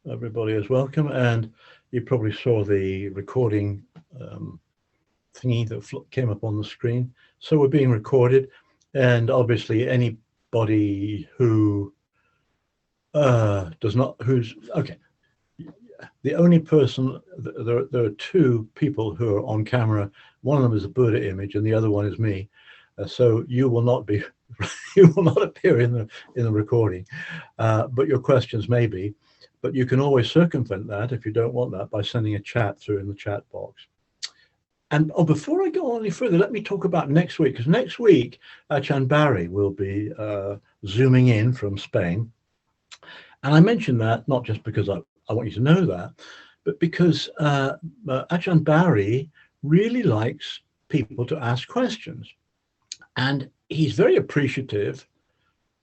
Everybody is welcome, and you probably saw the recording thingy that came up on the screen. So we're being recorded, and obviously anybody who does not, who's okay. The only person, there are two people who are on camera. One of them is a Buddha image, and the other one is me. So you will not be, you will not appear in the recording, but your questions may be. But you can always circumvent that if you don't want that by sending a chat through in the chat box. And before I go on any further, let me talk about next week, because next week Ajahn Barry will be zooming in from Spain. And I mention that not just because I want you to know that, but because Ajahn Barry really likes people to ask questions. And he's very appreciative.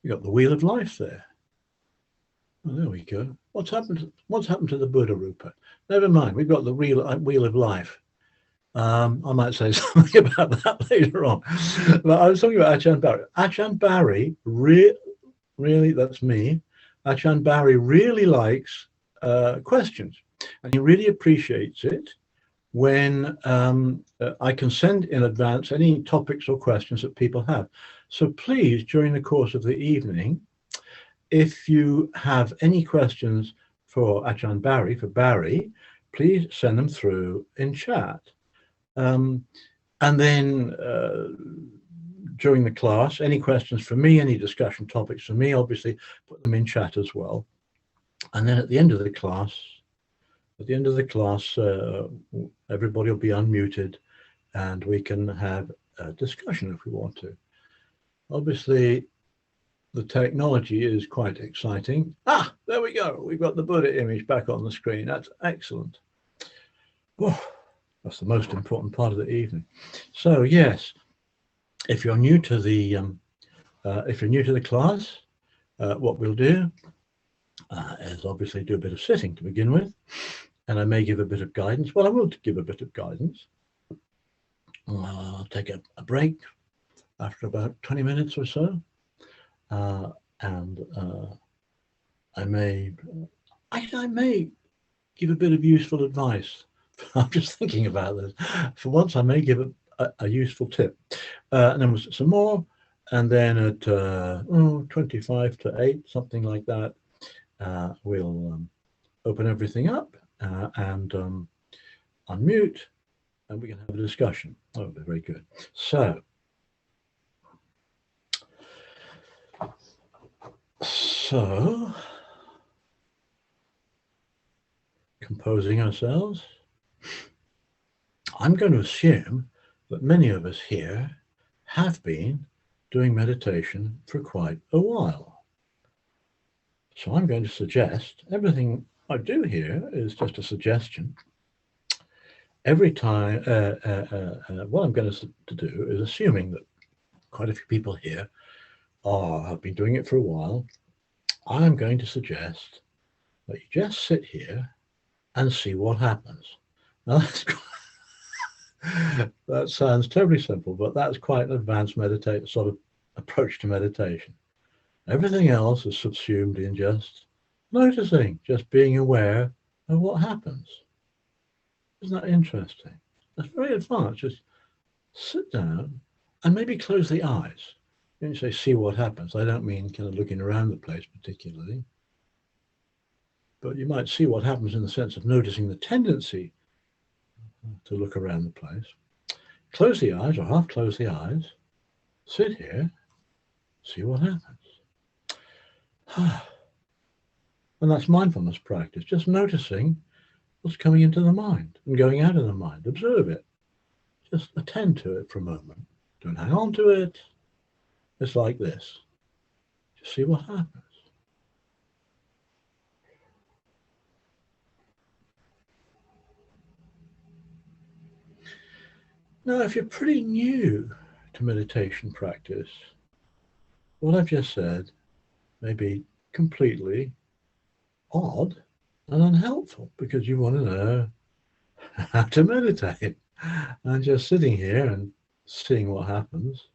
You got the Wheel of Life there. Oh, there we go. What's happened to the Buddha, Rupert? Never mind. We've got the Wheel of Life. I might say something about that later on. But I was talking about Ajahn Barry. Ajahn Barry really, that's me. Ajahn Barry really likes questions, and he really appreciates it when I can send in advance any topics or questions that people have. So please, during the course of the evening, if you have any questions for Ajahn Barry, please send them through in chat. And then during the class, any questions for me, any discussion topics for me, obviously put them in chat as well. And then at the end of the class, everybody will be unmuted and we can have a discussion if we want to. Obviously, the technology is quite exciting. There we go. We've got the Buddha image back on the screen. That's excellent. Whoa, that's the most important part of the evening. So yes, if you're new to the class, what we'll do is obviously do a bit of sitting to begin with, and I may give a bit of guidance. Well, I will give a bit of guidance. I'll take a break after about 20 minutes or so, and I may give a bit of useful advice. I'm just thinking about this. For once, I may give a useful tip, and then some more, and then at 25 to 8, something like that, we'll open everything up and unmute, and we can have a discussion. Oh, very good. So composing ourselves, I'm going to assume that many of us here have been doing meditation for quite a while. So I'm going to suggest, everything I do here is just a suggestion. Every time, what I'm going to do is, assuming that quite a few people here have been doing it for a while, I'm going to suggest that you just sit here and see what happens. Now that sounds terribly simple, but that's quite an advanced sort of approach to meditation. Everything else is subsumed in just noticing, just being aware of what happens. Isn't that interesting? That's very advanced. Just sit down and maybe close the eyes. When you say see what happens, I don't mean kind of looking around the place particularly, but you might see what happens in the sense of noticing the tendency to look around the place. Close the eyes, or half close the eyes, sit here, see what happens. And that's mindfulness practice, just noticing what's coming into the mind and going out of the mind. Observe it. Just attend to it for a moment. Don't hang on to it. It's like this. Just see what happens. Now, if you're pretty new to meditation practice, what I've just said may be completely odd and unhelpful, because you want to know how to meditate. And just sitting here and seeing what happens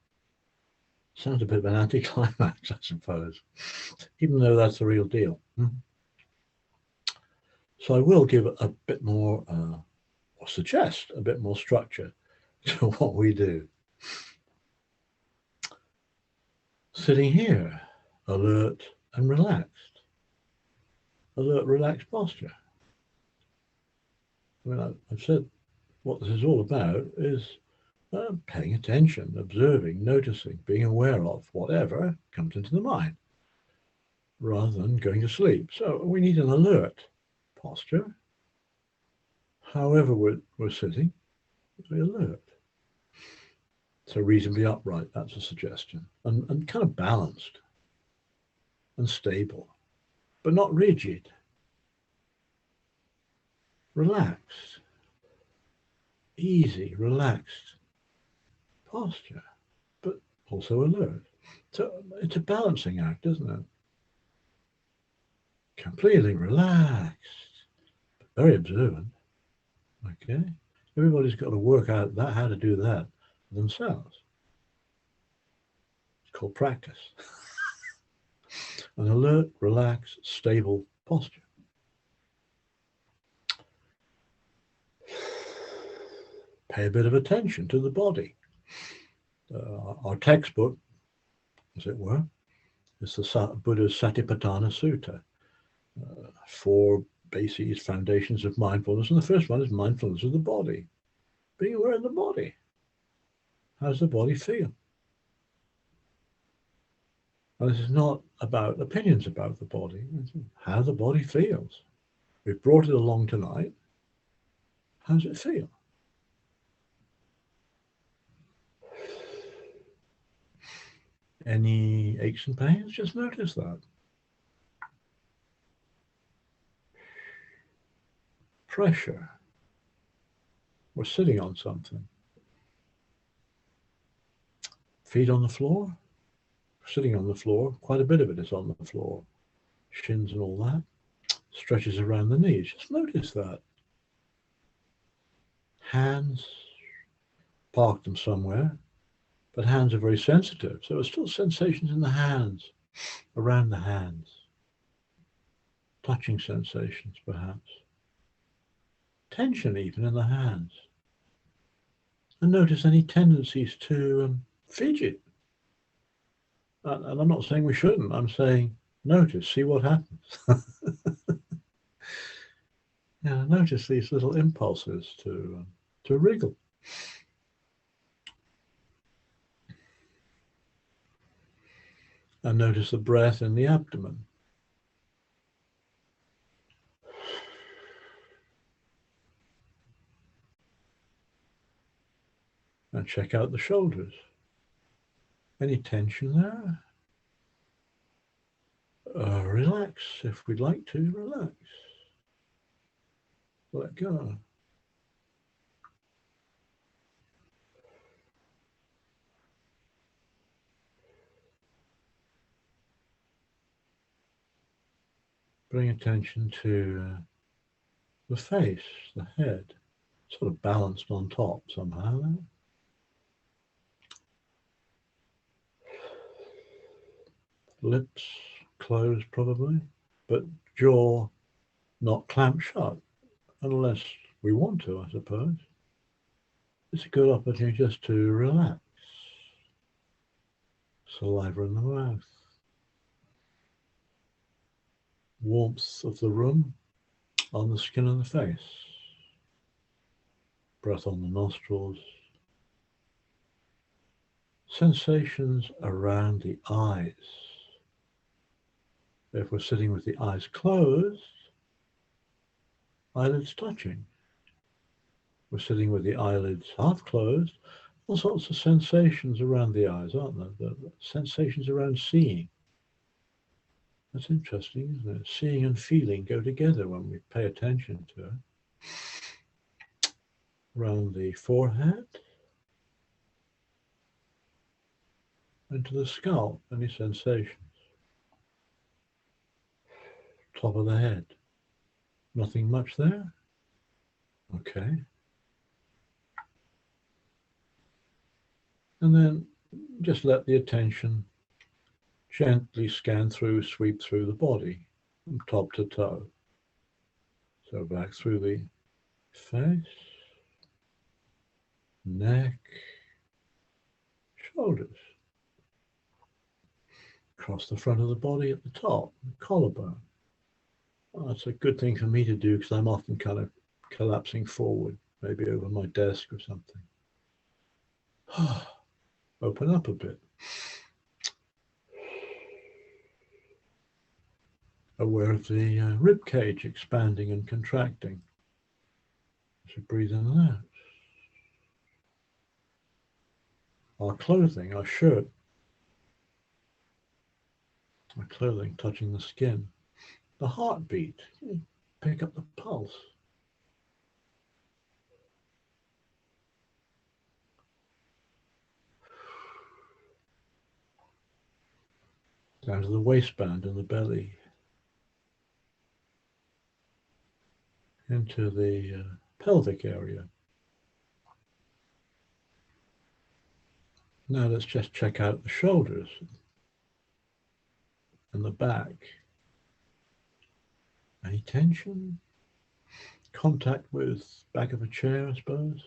sounds a bit of an anticlimax, I suppose, even though that's the real deal. So I will give a bit more, or suggest a bit more structure to what we do. Sitting here, alert and relaxed. Alert, relaxed posture. I mean, I've said what this is all about is paying attention, observing, noticing, being aware of whatever comes into the mind, rather than going to sleep. So we need an alert posture. However we're sitting, we're alert. So reasonably upright, that's a suggestion. And kind of balanced and stable, but not rigid. Relaxed, easy, relaxed posture, but also alert. So it's a balancing act, isn't it? Completely relaxed, very observant. Okay, everybody's got to work out how to do that themselves. It's called practice. An alert, relaxed, stable posture. Pay a bit of attention to the body. Our textbook, as it were, is the Buddha's Satipatthana Sutta. 4 bases, foundations of mindfulness. And the first one is mindfulness of the body. Being aware of the body. How does the body feel? And this is not about opinions about the body. It's how the body feels. We've brought it along tonight. How does it feel? Any aches and pains? Just notice that. Pressure. We're sitting on something. Feet on the floor. We're sitting on the floor. Quite a bit of it is on the floor. Shins and all that. Stretches around the knees. Just notice that. Hands. Park them somewhere. But hands are very sensitive. So there's still sensations in the hands. Around the hands. Touching sensations, perhaps. Tension even in the hands. And notice any tendencies to fidget. And I'm not saying we shouldn't. I'm saying notice, see what happens. Yeah, notice these little impulses to wriggle. And notice the breath in the abdomen. And check out the shoulders. Any tension there? Relax if we'd like to, relax. Let go. Bring attention to the face, the head, sort of balanced on top somehow. Lips closed probably, but jaw not clamped shut, unless we want to, I suppose. It's a good opportunity just to relax. Saliva in the mouth. Warmth of the room on the skin of the face. Breath on the nostrils. Sensations around the eyes. If we're sitting with the eyes closed, eyelids touching. We're sitting with the eyelids half closed, all sorts of sensations around the eyes, aren't there? The sensations around seeing. That's interesting, isn't it? Seeing and feeling go together when we pay attention to it. Around the forehead. And to the scalp, any sensations. Top of the head. Nothing much there? Okay. And then just let the attention gently scan through, sweep through the body from top to toe. So back through the face, neck, shoulders, across the front of the body at the top, the collarbone. Well, that's a good thing for me to do because I'm often kind of collapsing forward, maybe over my desk or something. Open up a bit. Aware of the rib cage expanding and contracting as you breathe in and out. Our clothing, our shirt, our clothing touching the skin. The heartbeat, pick up the pulse. Down to the waistband and the belly. Into the pelvic area. Now let's just check out the shoulders and the back. Any tension? Contact with back of a chair, I suppose.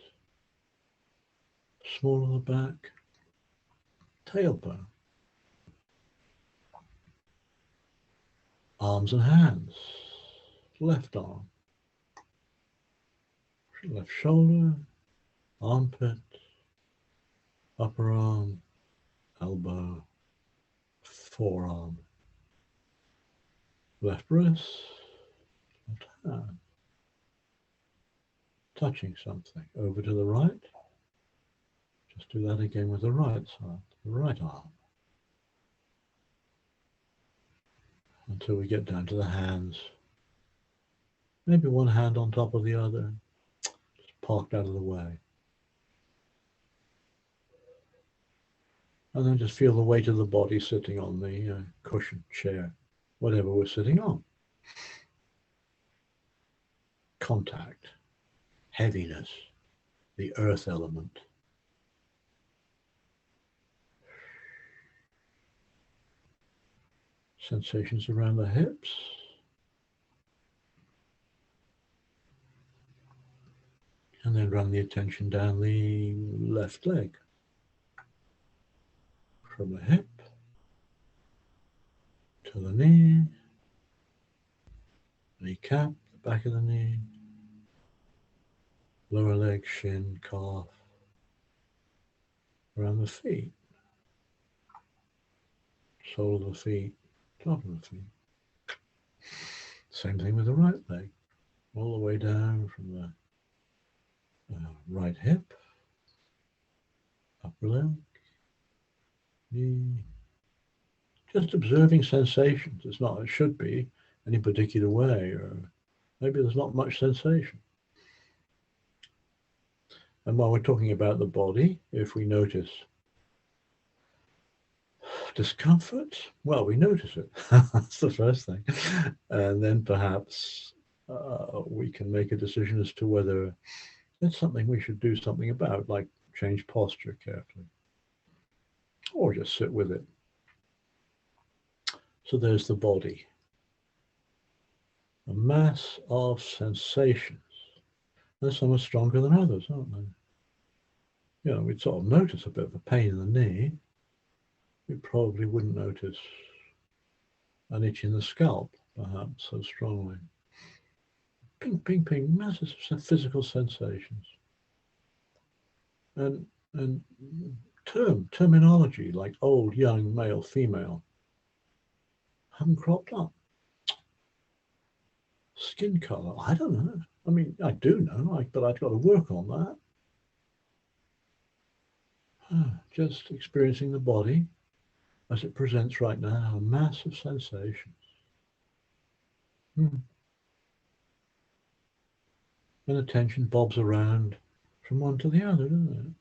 Small of the back. Tailbone. Arms and hands. Left arm. Left shoulder. Armpit. Upper arm. Elbow. Forearm. Left wrist. Left hand. Touching something. Over to the right. Just do that again with the right side. The right arm. Until we get down to the hands. Maybe one hand on top of the other. Just parked out of the way. And then just feel the weight of the body sitting on the cushion, chair, whatever we're sitting on. Contact, heaviness, the earth element. Sensations around the hips. And then run the attention down the left leg. From the hip to the knee, kneecap, the back of the knee, lower leg, shin, calf, around the feet, sole of the feet, top of the feet. Same thing with the right leg, all the way down from the right hip, upper leg, knee. Just observing sensations. It's not, it should be any particular way, or maybe there's not much sensation. And while we're talking about the body, if we notice discomfort, well, we notice it. That's the first thing. And then perhaps we can make a decision as to whether it's something we should do something about, like change posture carefully, or just sit with it. So there's the body. A mass of sensations. There's some are stronger than others, aren't they? You know, we'd sort of notice a bit of a pain in the knee. We probably wouldn't notice an itch in the scalp, perhaps, so strongly. Ping, ping, ping, masses of physical sensations. And terminology like old, young, male, female haven't cropped up. Skin color, I don't know. I mean, I do know, but I've got to work on that. Just experiencing the body as it presents right now, a mass of sensations. And attention bobs around from one to the other, doesn't it?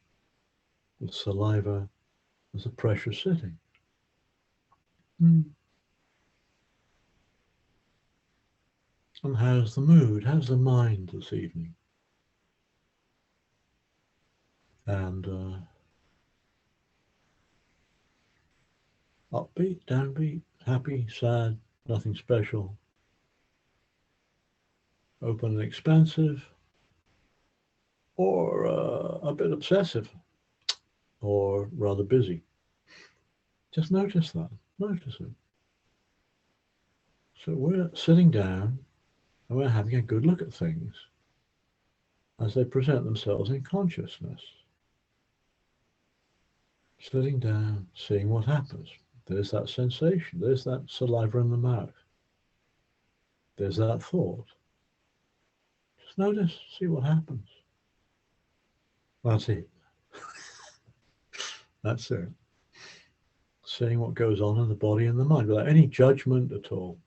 With saliva as the pressure sitting. And how's the mood? How's the mind this evening? And upbeat, downbeat, happy, sad, nothing special. open and expansive, or a bit obsessive, or rather busy. Just notice that. Notice it. So we're sitting down and we're having a good look at things as they present themselves in consciousness. Sitting down, seeing what happens. There's that sensation. There's that saliva in the mouth. There's that thought. Just notice, see what happens. That's it. That's it. Seeing what goes on in the body and the mind without any judgment at all.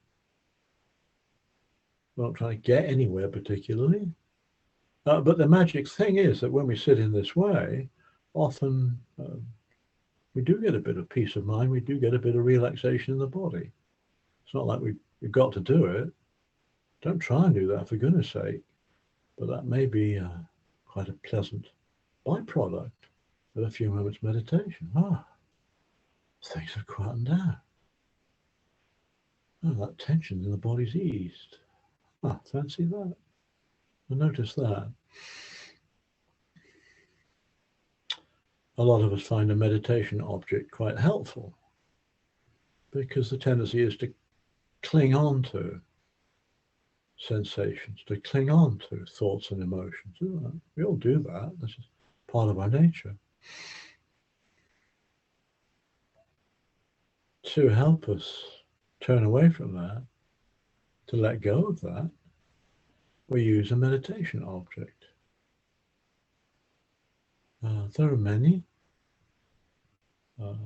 We're not trying to get anywhere particularly. But the magic thing is that when we sit in this way, often we do get a bit of peace of mind. We do get a bit of relaxation in the body. It's not like we've got to do it. Don't try and do that, for goodness sake. But that may be quite a pleasant byproduct of a few moments meditation. Things have quietened down. That tension in the body's eased. Fancy that. And notice that. A lot of us find a meditation object quite helpful because the tendency is to cling on to sensations, to cling on to thoughts and emotions. We all do that. This is part of our nature. To help us turn away from that, to let go of that, we use a meditation object. There are many. The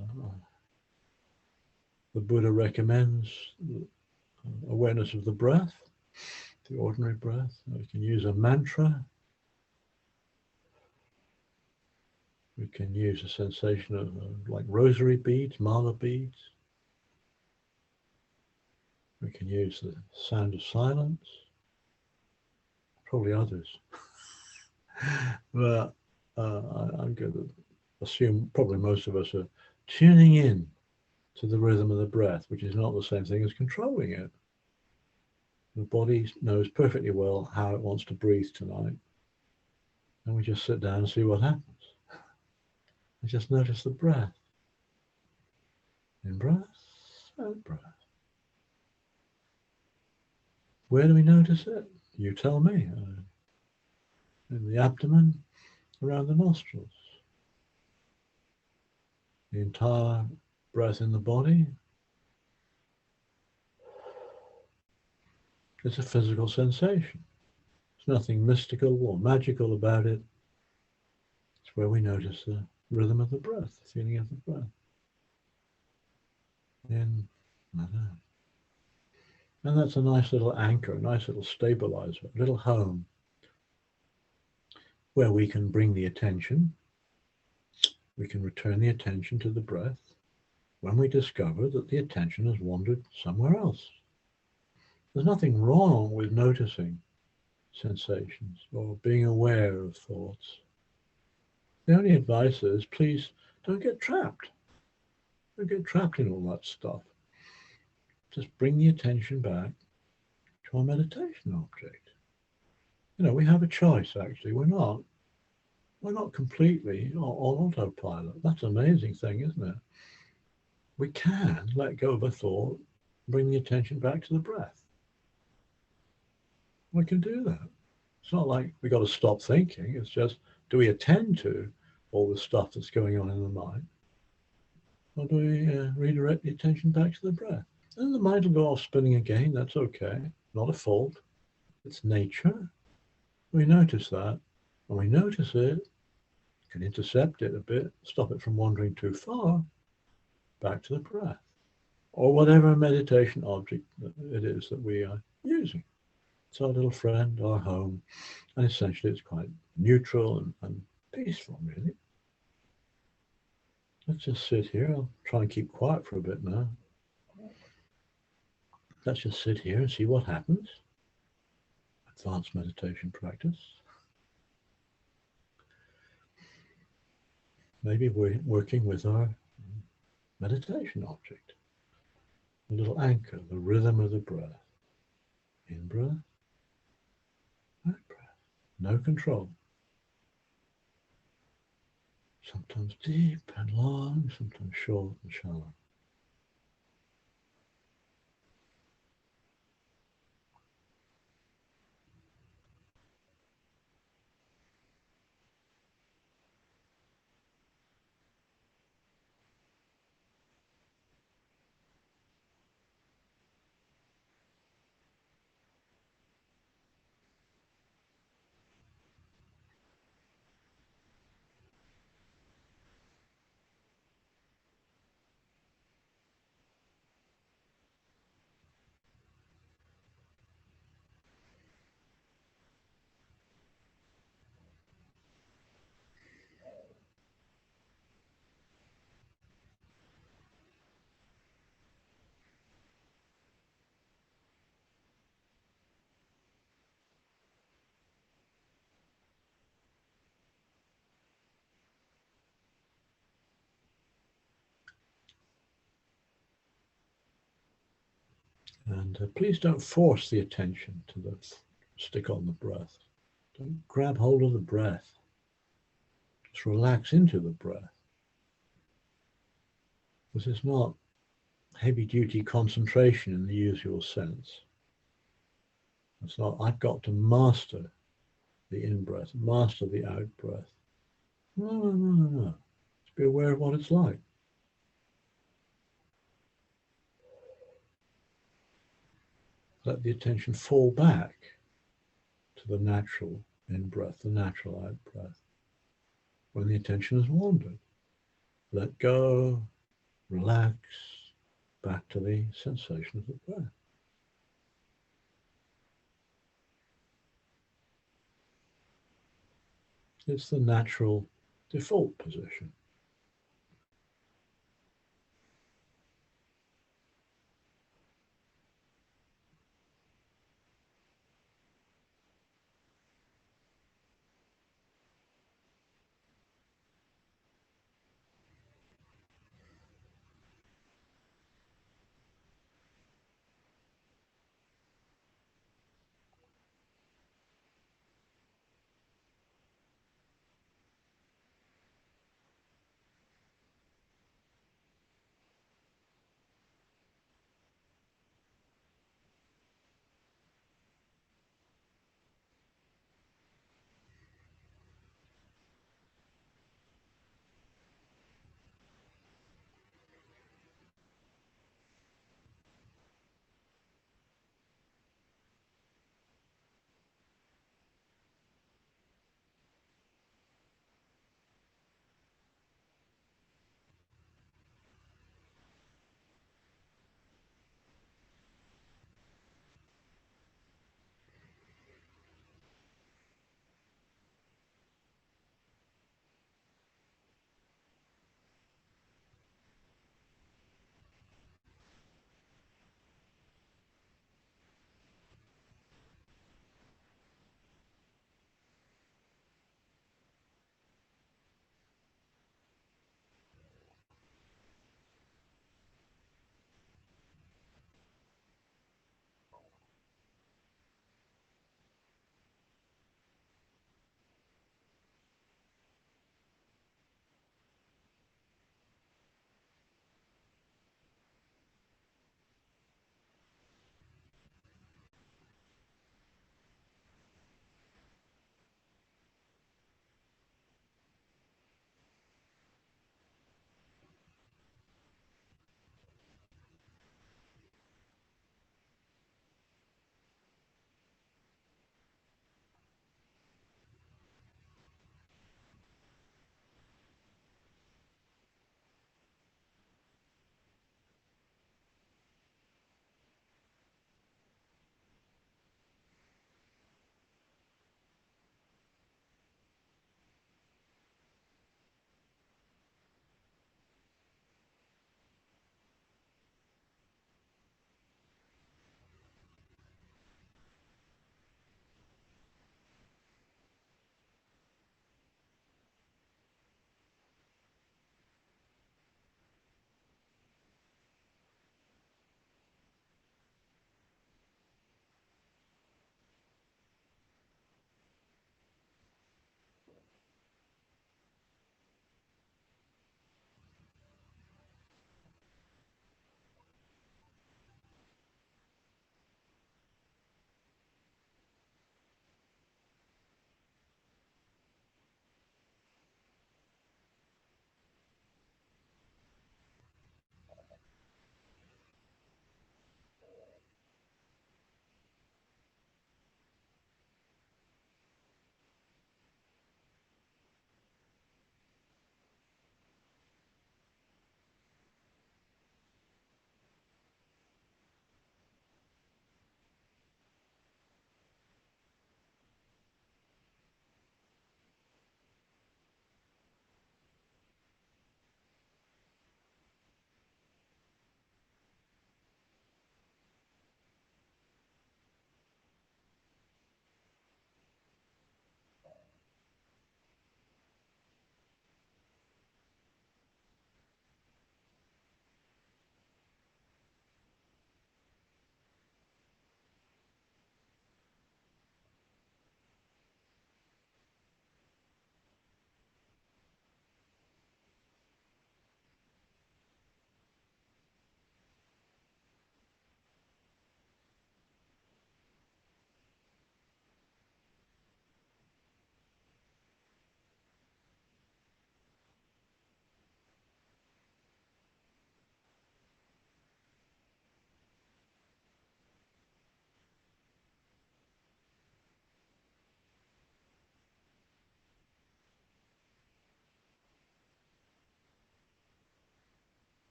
Buddha recommends awareness of the breath, the ordinary breath. We can use a mantra. We can use a sensation of like rosary beads, mala beads. We can use the sound of silence. Probably others. But I'm going to assume probably most of us are tuning in to the rhythm of the breath, which is not the same thing as controlling it. The body knows perfectly well how it wants to breathe tonight. And we just sit down and see what happens. And just notice the breath. In breath, out breath. Where do we notice it? You tell me. In the abdomen, around the nostrils. The entire breath in the body. It's a physical sensation. There's nothing mystical or magical about it. It's where we notice the rhythm of the breath, the feeling of the breath. In and out. And that's a nice little anchor, a nice little stabilizer, a little home where we can bring the attention, we can return the attention to the breath when we discover that the attention has wandered somewhere else. There's nothing wrong with noticing sensations or being aware of thoughts. The only advice is, please don't get trapped. Don't get trapped in all that stuff. Just bring the attention back to our meditation object. We have a choice, actually. We're not completely on autopilot. That's an amazing thing, isn't it? We can let go of a thought, bring the attention back to the breath. We can do that. It's not like we got to stop thinking. It's just, do we attend to all the stuff that's going on in the mind? Or do we redirect the attention back to the breath? And the mind will go off spinning again. That's okay. Not a fault. It's nature. We notice that. When we notice it, can intercept it a bit, stop it from wandering too far, back to the breath. Or whatever meditation object it is that we are using. It's our little friend, our home. And essentially it's quite neutral and peaceful, really. Let's just sit here. I'll try and keep quiet for a bit now. Let's just sit here and see what happens. Advanced meditation practice. Maybe we're working with our meditation object. A little anchor, the rhythm of the breath. In breath, No control. Sometimes deep and long, sometimes short and shallow. And please don't force the attention to stick on the breath. Don't grab hold of the breath. Just relax into the breath. This is not heavy-duty concentration in the usual sense. It's not, I've got to master the in-breath, master the out-breath. No. Just be aware of what it's like. Let the attention fall back to the natural in-breath, the natural out-breath. When the attention has wandered, let go, relax, back to the sensation of the breath. It's the natural default position.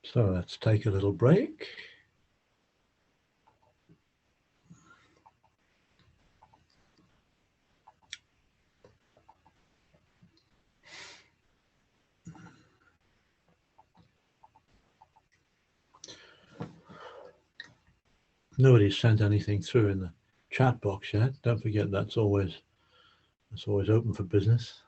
So let's take a little break. Nobody's sent anything through in the chat box yet. Don't forget that's always open for business.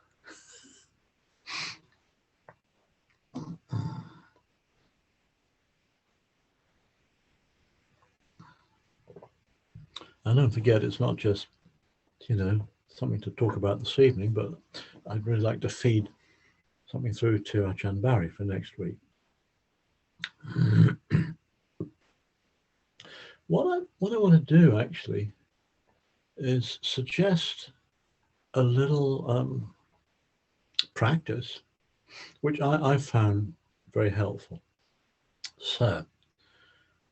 And don't forget, it's not just, something to talk about this evening, but I'd really like to feed something through to Ajahn Barry for next week. What I want to do actually is suggest a little practice, which I've found very helpful. So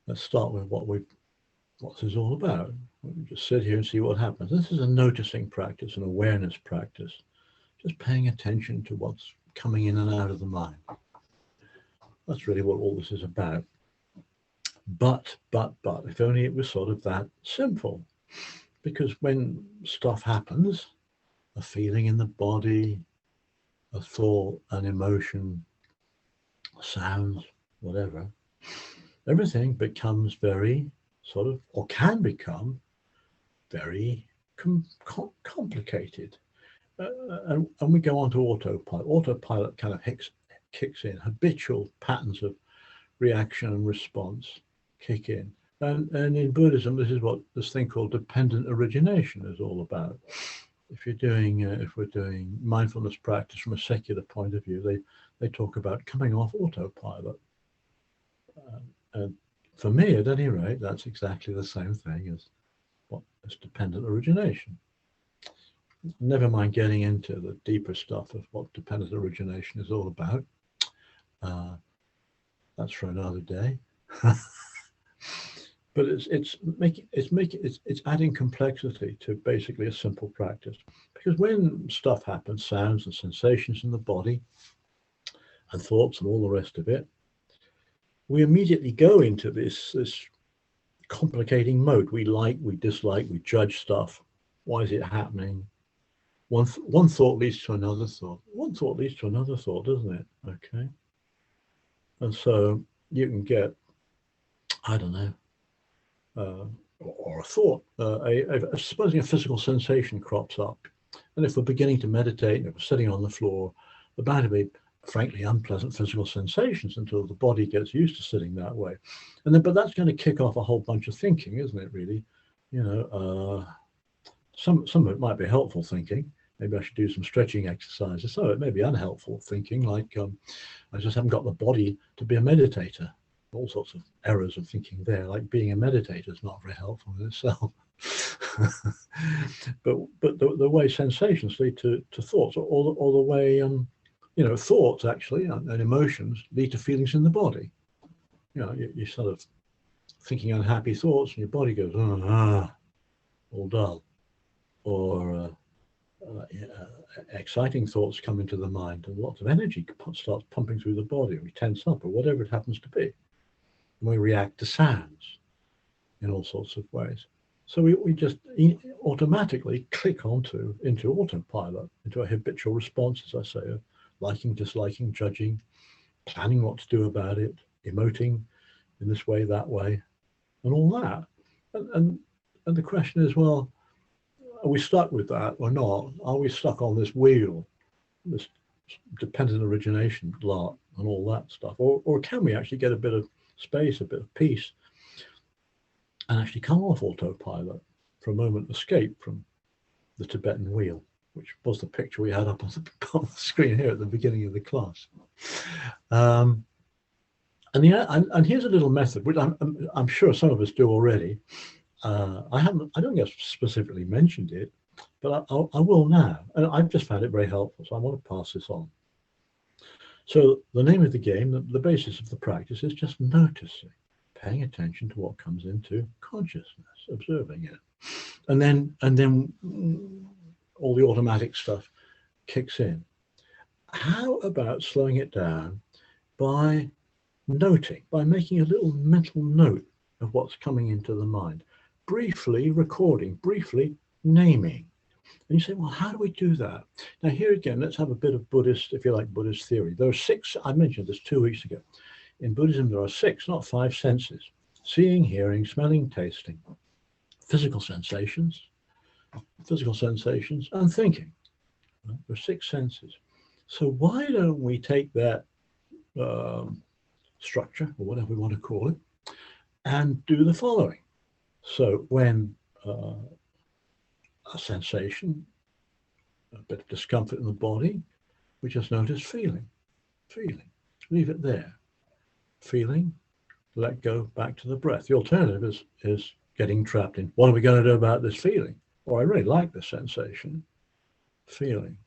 let's start with what this is all about. We'll just sit here and see what happens. This is a noticing practice, an awareness practice, just paying attention to what's coming in and out of the mind. That's really what all this is about. But, if only it was sort of that simple. Because when stuff happens, a feeling in the body, a thought, an emotion, sounds, whatever, everything becomes very sort of, or can become very complicated. And we go on to autopilot. Autopilot kind of kicks in. Habitual patterns of reaction and response kick in. And in Buddhism, this is what this thing called dependent origination is all about. If we're doing mindfulness practice from a secular point of view, they talk about coming off autopilot. And for me, at any rate, that's exactly the same thing as dependent origination. Never mind getting into the deeper stuff of what dependent origination is all about. That's for another day. But it's adding complexity to basically a simple practice. Because when stuff happens, sounds and sensations in the body, and thoughts and all the rest of it, we immediately go into this complicating mode. We like, we dislike, we judge stuff. Why is it happening? One thought leads to another thought. One thought leads to another thought, doesn't it? Okay. And so you can get, I don't know, or a thought. Supposing a physical sensation crops up, and if we're beginning to meditate, and if we're sitting on the floor, there are bound to be frankly unpleasant physical sensations until the body gets used to sitting that way. And then, but that's going to kick off a whole bunch of thinking, isn't it? Really, some of it might be helpful thinking. Maybe I should do some stretching exercises. So it may be unhelpful thinking, like I just haven't got the body to be a meditator. All sorts of errors of thinking there, like being a meditator is not very helpful in itself. but the way sensations lead to thoughts, or the way thoughts actually and emotions lead to feelings in the body. You sort of thinking unhappy thoughts, and your body goes all dull, or exciting thoughts come into the mind, and lots of energy starts pumping through the body. We tense up, or whatever it happens to be. And we react to sounds in all sorts of ways. So we just automatically click into autopilot, into a habitual response, as I say, of liking, disliking, judging, planning what to do about it, emoting in this way, that way, and all that. And the question is, well, are we stuck with that or not? Are we stuck on this wheel, this dependent origination lot and all that stuff? Or can we actually get a bit of space, a bit of peace, and actually come off autopilot for a moment, escape from the Tibetan wheel, which was the picture we had up on the screen here at the beginning of the class. And here's a little method, which I'm sure some of us do already. I don't think I've specifically mentioned it, but I will now. And I've just found it very helpful, so I want to pass this on. So the name of the game, the basis of the practice is just noticing, paying attention to what comes into consciousness, observing it. And then all the automatic stuff kicks in. How about slowing it down by noting, by making a little mental note of what's coming into the mind, briefly recording, briefly naming? And you say, well, how do we do that? Now, here again, let's have a bit of Buddhist, if you like, Buddhist theory. There are 6, I mentioned this 2 weeks ago. In Buddhism, there are 6, not 5 senses: seeing, hearing, smelling, tasting, physical sensations, and thinking. There are 6 senses. So why don't we take that structure, or whatever we want to call it, and do the following? So when a sensation, a bit of discomfort in the body, we just notice feeling, leave it there. Feeling, let go, back to the breath. The alternative is getting trapped in, what are we going to do about this feeling? Or I really like this sensation. Feeling,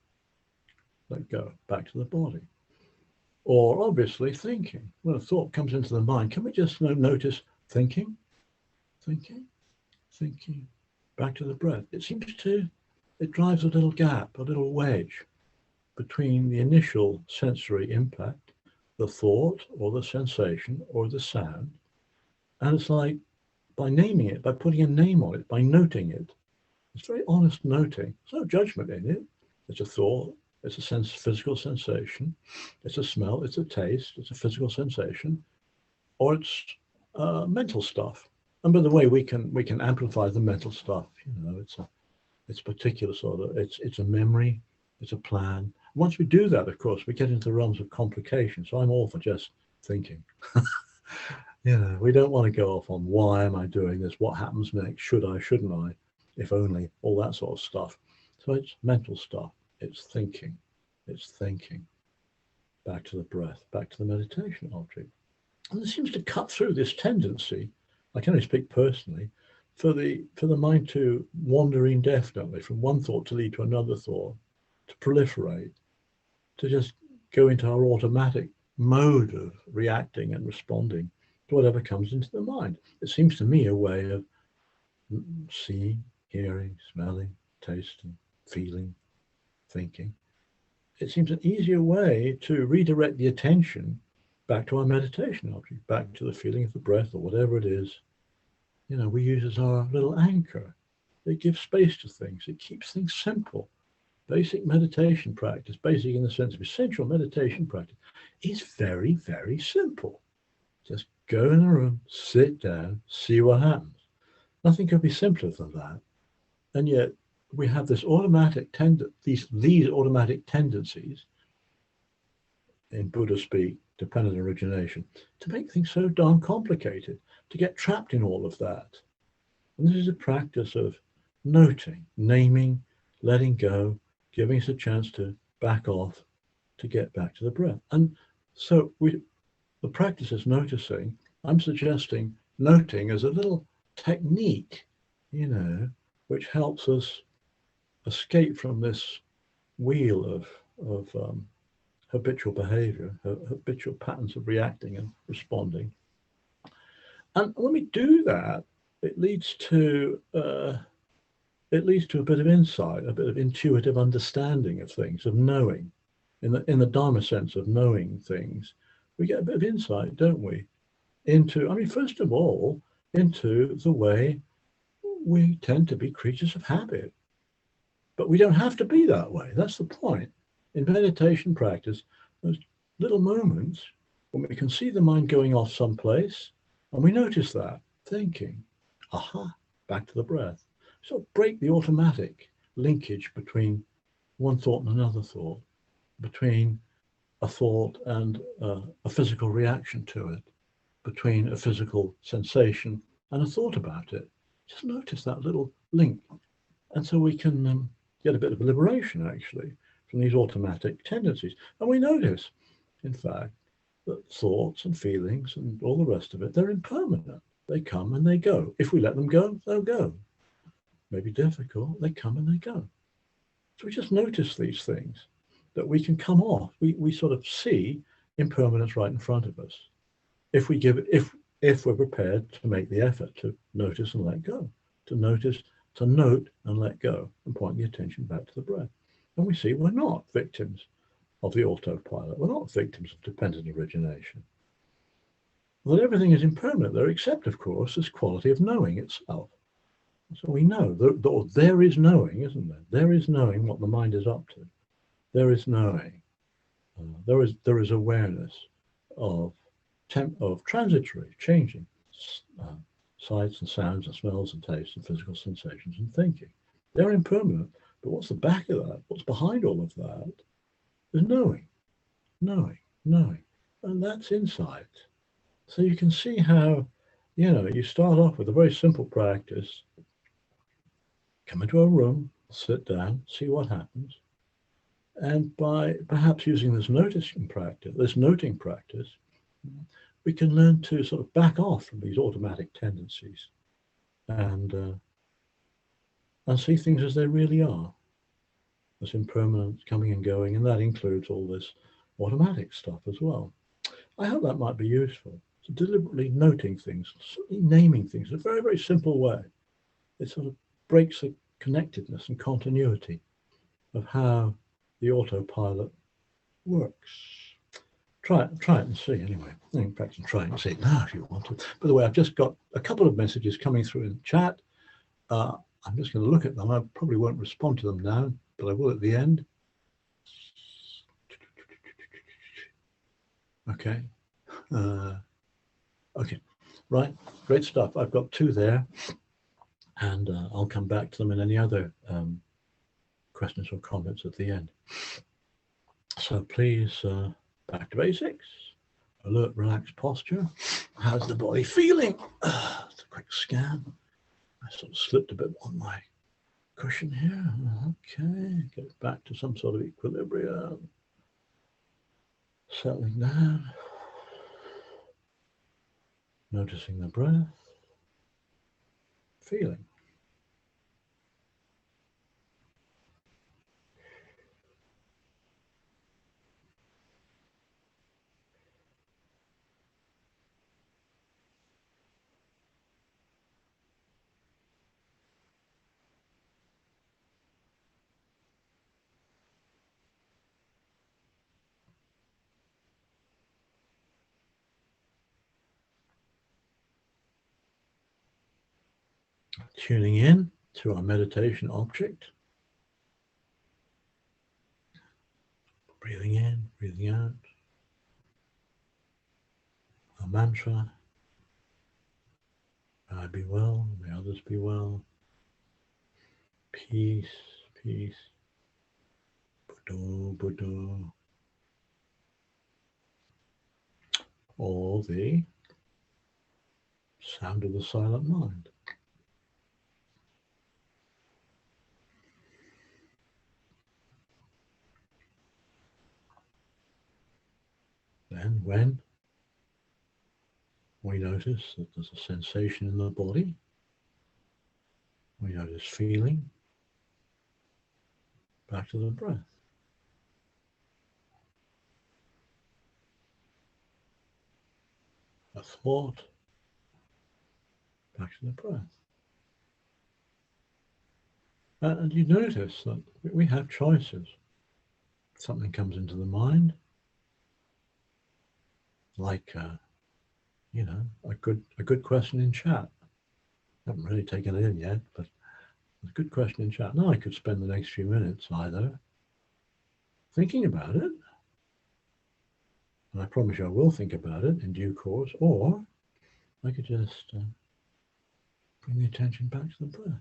let go, back to the body. Or obviously thinking. When a thought comes into the mind, can we just notice thinking, back to the breath? It drives a little gap, a little wedge between the initial sensory impact, the thought or the sensation or the sound. And it's like, by naming it, by putting a name on it, by noting it, it's very honest noting. There's no judgment in it. It's a thought, it's a physical sensation, it's a smell, it's a taste, it's a physical sensation, or it's mental stuff. And by the way, we can amplify the mental stuff. It's a particular sort of, it's a memory, it's a plan. Once we do that, of course, we get into the realms of complication. So I'm all for just thinking. We don't want to go off on why am I doing this? What happens next? Should I, shouldn't I? If only, all that sort of stuff. So it's mental stuff. It's thinking. Back to the breath, back to the meditation object. And it seems to cut through this tendency, I can only speak personally, for the mind to wander indefinitely from one thought to lead to another thought, to proliferate, to just go into our automatic mode of reacting and responding to whatever comes into the mind. It seems to me a way of seeing, hearing, smelling, tasting, feeling, thinking. It seems an easier way to redirect the attention back to our meditation object, back to the feeling of the breath or whatever it is. We use as our little anchor. It gives space to things. It keeps things simple. Basic meditation practice, basic in the sense of essential meditation practice, is very, very simple. Just go in a room, sit down, see what happens. Nothing could be simpler than that. And yet we have this automatic these automatic tendencies, in Buddha speak, dependent origination, to make things so darn complicated, to get trapped in all of that. And this is a practice of noting, naming, letting go, giving us a chance to back off, to get back to the breath. And so the practice is noticing. I'm suggesting noting as a little technique, which helps us escape from this wheel of habitual behavior, habitual patterns of reacting and responding. And when we do that, it leads to a bit of insight, a bit of intuitive understanding of things, of knowing. In the Dharma sense of knowing things, we get a bit of insight, don't we? First of all, into the way we tend to be creatures of habit. But we don't have to be that way. That's the point. In meditation practice, those little moments when we can see the mind going off someplace, and we notice that, thinking, aha, back to the breath. So break the automatic linkage between one thought and another thought, between a thought and a physical reaction to it, between a physical sensation and a thought about it. Just notice that little link. And so we can get a bit of liberation, actually, from these automatic tendencies. And we notice, in fact, that thoughts and feelings and all the rest of it, they're impermanent. They come and they go. If we let them go, they'll go. Maybe difficult, they come and they go. So we just notice these things, that we can come off. We sort of see impermanence right in front of us. If we're prepared to make the effort to notice and let go, to notice, to note and let go and point the attention back to the breath. And we see we're not victims of the autopilot. We're not victims of dependent origination. That everything is impermanent there, except, of course, this quality of knowing itself. So we know that there is knowing, isn't there? There is knowing what the mind is up to. There is knowing. There is awareness of transitory, changing sights and sounds and smells and tastes and physical sensations and thinking. They're impermanent, but what's the back of that? What's behind all of that is knowing, and that's insight. So you can see how, you start off with a very simple practice. Come into a room, sit down, see what happens. And by perhaps using this noting practice, we can learn to sort of back off from these automatic tendencies and see things as they really are, as impermanent, coming and going, and that includes all this automatic stuff as well. I hope that might be useful. So deliberately noting things, naming things in a very, very simple way. It sort of breaks the connectedness and continuity of how the autopilot works. Try it and see anyway. In fact, try it and see it now if you want to. By the way, I've just got a couple of messages coming through in the chat. I'm just going to look at them. I probably won't respond to them now, but I will at the end. Okay. Okay. Right. Great stuff. I've got two there, and I'll come back to them in any other questions or comments at the end. So please, back to basics. Alert, relaxed posture. How's the body feeling? It's a quick scan. I sort of slipped a bit on my cushion here. Okay, get back to some sort of equilibrium. Settling down. Noticing the breath. Feeling. Tuning in to our meditation object. Breathing in, breathing out. Our mantra. May I be well, may others be well. Peace, peace. Buddho, Buddho. Or the sound of the silent mind. Then when we notice that there's a sensation in the body, we notice feeling, back to the breath. A thought, back to the breath. And you notice that we have choices. Something comes into the mind, like a good question in chat. I haven't really taken it in yet, but a good question in chat. Now I could spend the next few minutes either thinking about it, and I promise you I will think about it in due course, or I could just bring the attention back to the breath.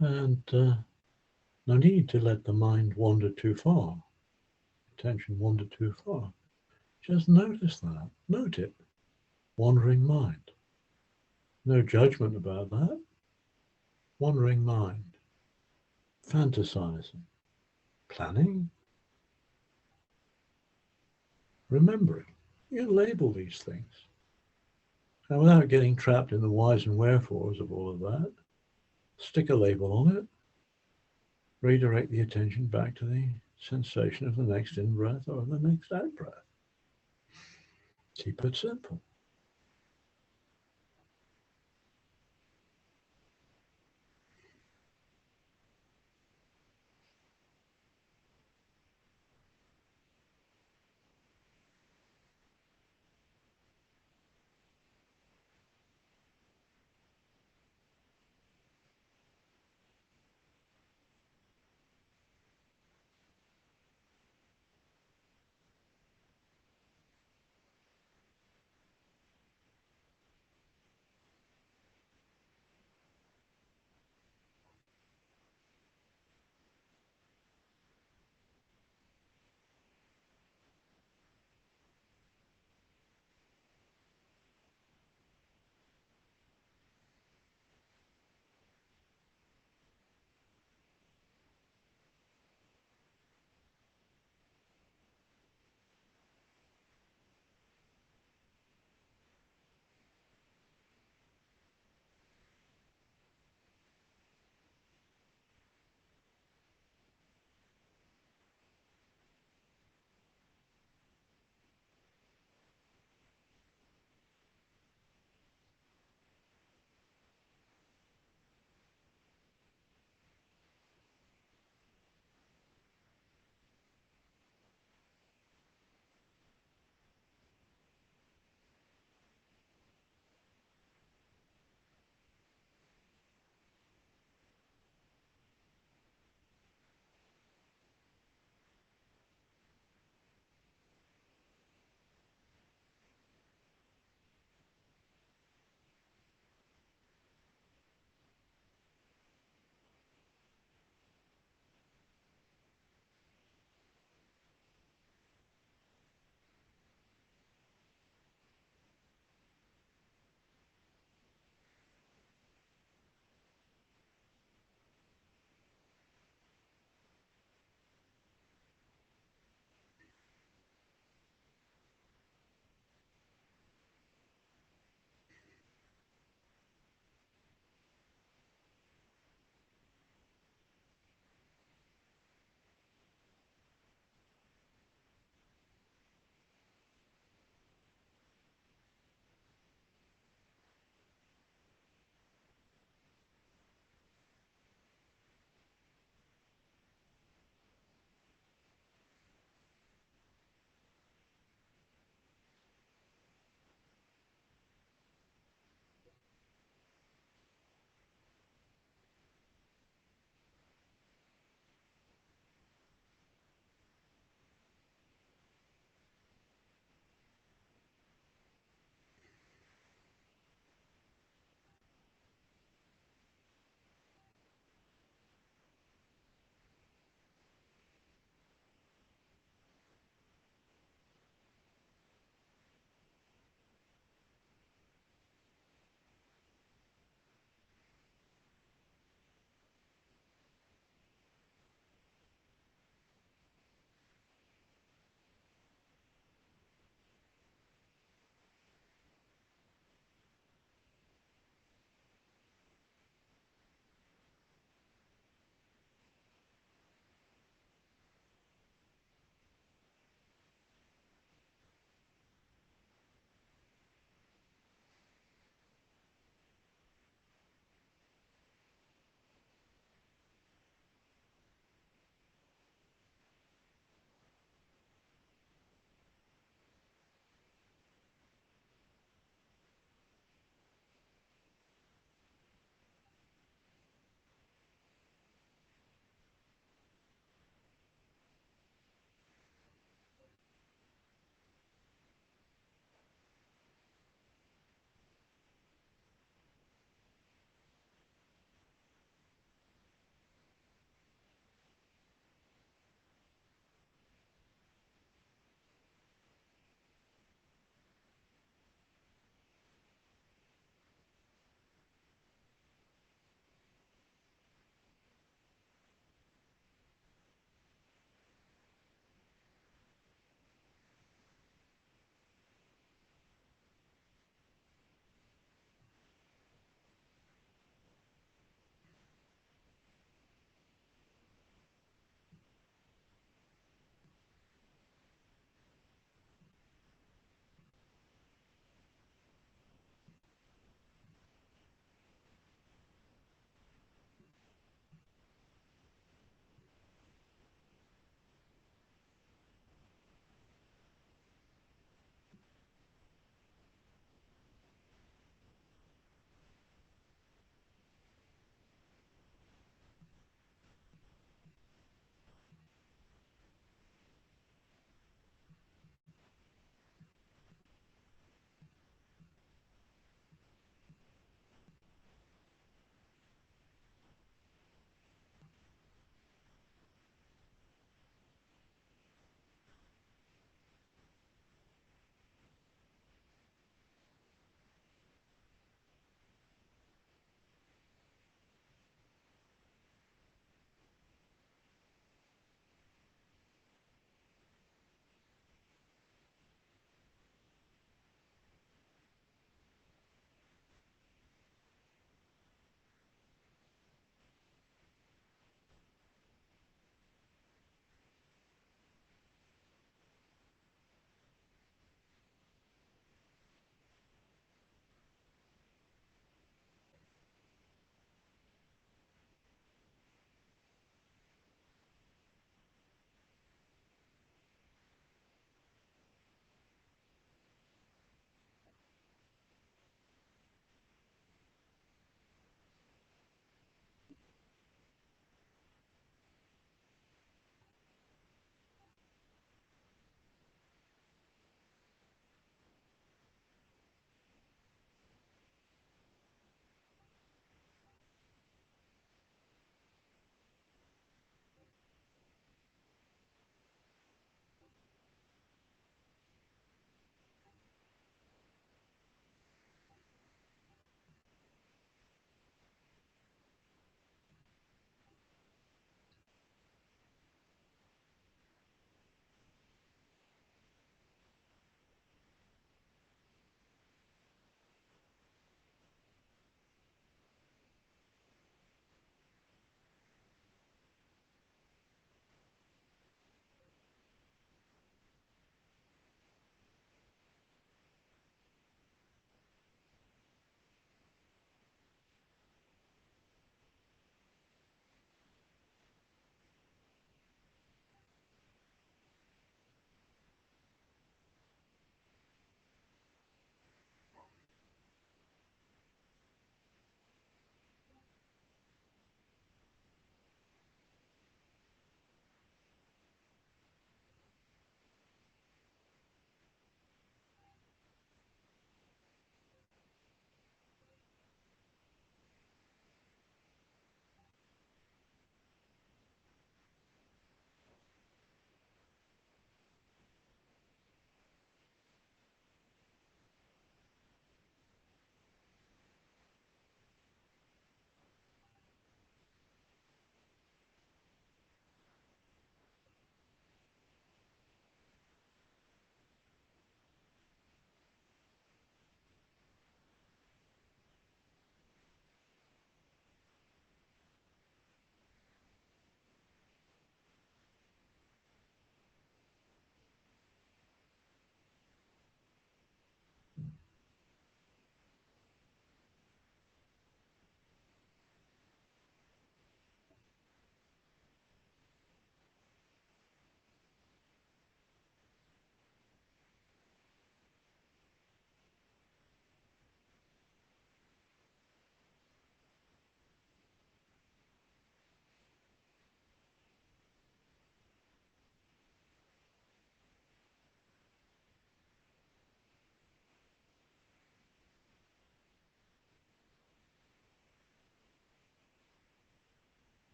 And no need to let the mind wander too far, attention wander too far. Just notice that. Note it. Wandering mind. No judgment about that. Wandering mind. Fantasizing. Planning. Remembering. You can label these things. And without getting trapped in the whys and wherefores of all of that, stick a label on it. Redirect the attention back to the sensation of the next in-breath or the next out-breath. Keep it simple.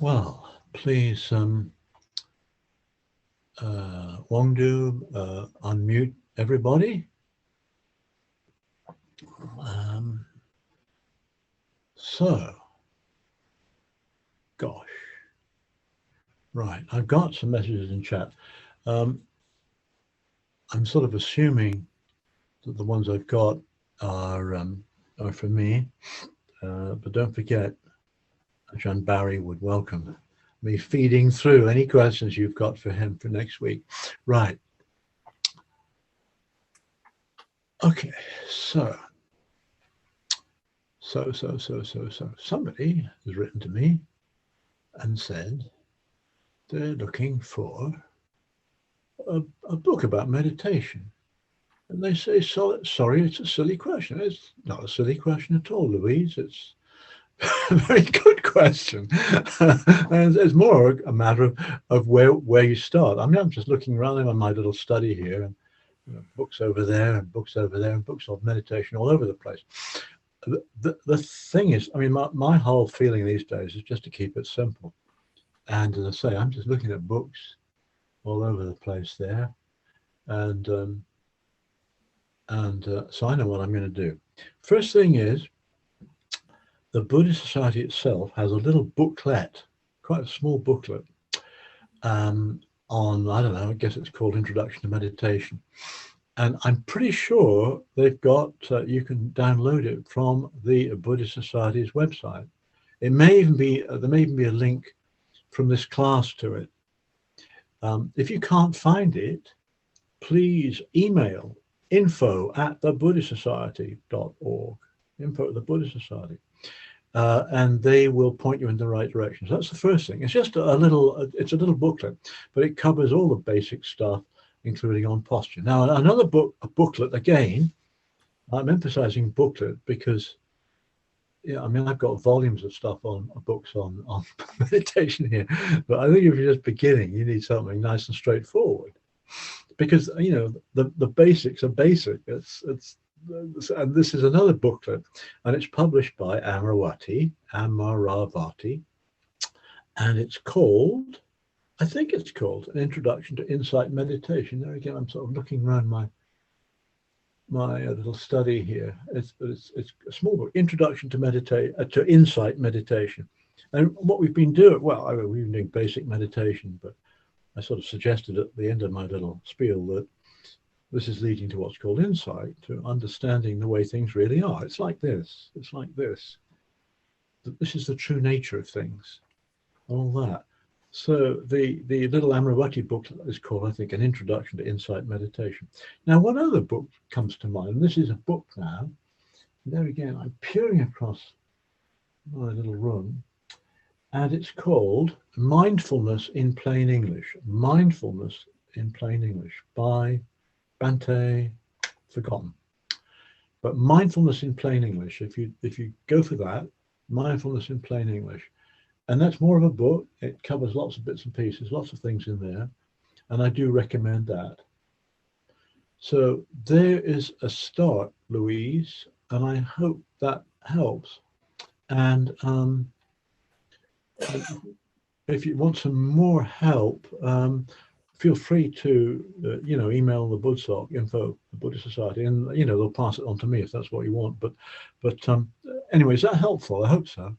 Well, please, Wongdu, unmute everybody. So, gosh, right, I've got some messages in chat. I'm sort of assuming that the ones I've got are for me, but don't forget, Ajahn Barry would welcome me feeding through any questions you've got for him for next week. Right. Okay, so somebody has written to me and said they're looking for a book about meditation. And they say, so, sorry, it's a silly question. It's not a silly question at all, Louise. It's a very good question. And it's more a matter of where you start. I mean, I'm just looking around in my little study here, and books over there and books over there and books of meditation all over the place. The thing is, I mean, my whole feeling these days is just to keep it simple. And as I say, I'm just looking at books all over the place there. And so I know what I'm going to do. First thing is, the Buddhist Society itself has a little booklet, quite a small booklet, on, I don't know, I guess it's called Introduction to Meditation. And I'm pretty sure they've got, you can download it from the Buddhist Society's website. It may even be, there may even be a link from this class to it. If you can't find it, please email info@thebuddhistsociety.org, info@the-Buddhist Society, and they will point you in the right direction. So that's the first thing. It's just a little booklet, but it covers all the basic stuff, including on posture. Now, another booklet, again, I'm emphasizing booklet because, yeah, I mean, I've got volumes of stuff on books on meditation here, but I think if you're just beginning, you need something nice and straightforward, because, you know, the basics are basic. And this is another booklet, and it's published by Amaravati, and it's called, I think it's called An Introduction to Insight Meditation. There again, I'm sort of looking around my little study here. It's a small book, Introduction to Insight Meditation. And what we've been doing, well, we've been doing basic meditation, but I sort of suggested at the end of my little spiel that this is leading to what's called insight, to understanding the way things really are. It's like this. It's like this. This is the true nature of things. All that. So the little Amaravati book is called, I think, An Introduction to Insight Meditation. Now, one other book comes to mind, and this is a book now. There again, I'm peering across my little room, and it's called Mindfulness in Plain English. Mindfulness in Plain English by Bante, forgotten. But Mindfulness in Plain English, if you go for that, Mindfulness in Plain English. And that's more of a book. It covers lots of bits and pieces, lots of things in there. And I do recommend that. So there is a start, Louise, and I hope that helps. And if you want some more help, feel free to, email the Buddsoc, info, the Buddhist Society, and, they'll pass it on to me if that's what you want. But anyway, is that helpful? I hope so.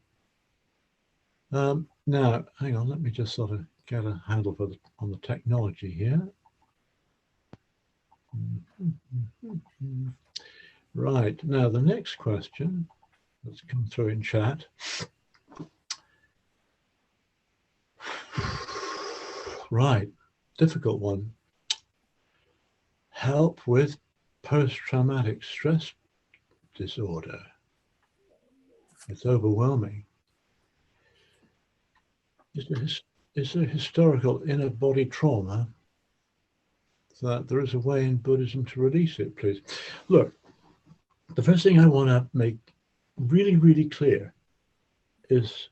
Now, hang on, let me just sort of get a handle on the technology here. Right, now the next question that's come through in chat. Right, difficult one. Help with post-traumatic stress disorder. It's overwhelming. Is there historical inner body trauma that there is a way in Buddhism to release it, please? Look, the first thing I want to make really, really clear is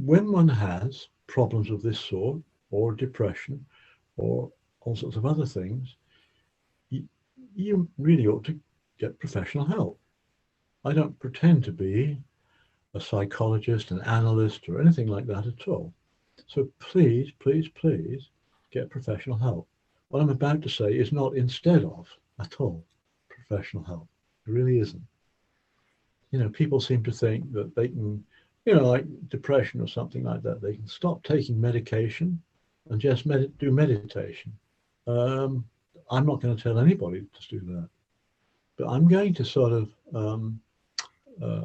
when one has problems of this sort, or depression, or all sorts of other things, you really ought to get professional help. I don't pretend to be a psychologist, an analyst, or anything like that at all. So please, please, please get professional help. What I'm about to say is not instead of at all professional help. It really isn't. You know, people seem to think that they can, you know, like depression or something like that, they can stop taking medication and just do meditation. I'm not going to tell anybody to do that, but I'm going to sort of,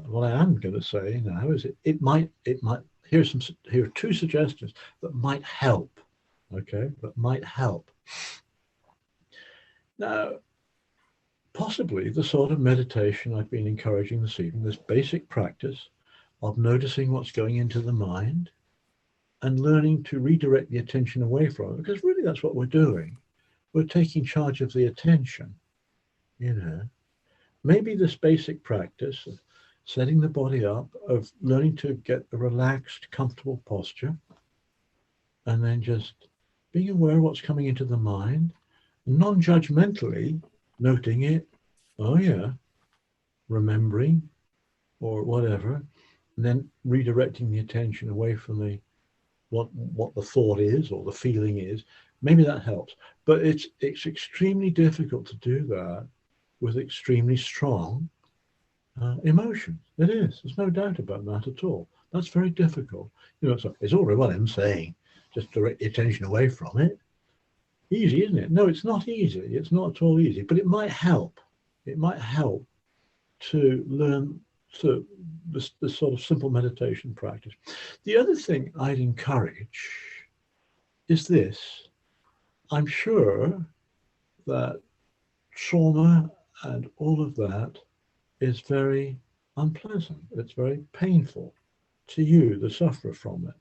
what I am going to say now is it might, here are two suggestions that might help, okay, that might help. Now, possibly the sort of meditation I've been encouraging this evening, this basic practice of noticing what's going into the mind and learning to redirect the attention away from it, because really that's what we're doing. We're taking charge of the attention, you know. Maybe this basic practice of setting the body up, of learning to get a relaxed, comfortable posture, and then just being aware of what's coming into the mind, non-judgmentally noting it, oh yeah, remembering or whatever, and then redirecting the attention away from the what the thought is or the feeling is. Maybe that helps, but it's extremely difficult to do that with extremely strong emotions. It is. There's no doubt about that at all. That's very difficult. You know, it's all right what I'm saying. Just direct the attention away from it. Easy, isn't it? No, it's not easy. It's not at all easy, but it might help. It might help to learn to this sort of simple meditation practice. The other thing I'd encourage is this. I'm sure that trauma and all of that is very unpleasant. It's very painful to you, the sufferer from it.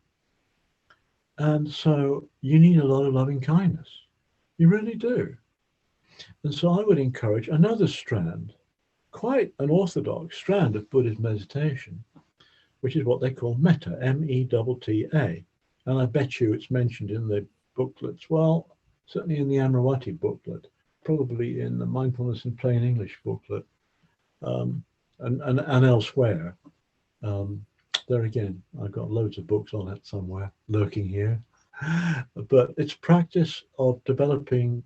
And so you need a lot of loving kindness. You really do. And so I would encourage another strand, quite an orthodox strand of Buddhist meditation, which is what they call metta, M-E-T-T-A. And I bet you it's mentioned in the booklets. Well, certainly in the Amravati booklet, probably in the Mindfulness in Plain English booklet, and elsewhere. There again, I've got loads of books on it somewhere lurking here. But it's practice of developing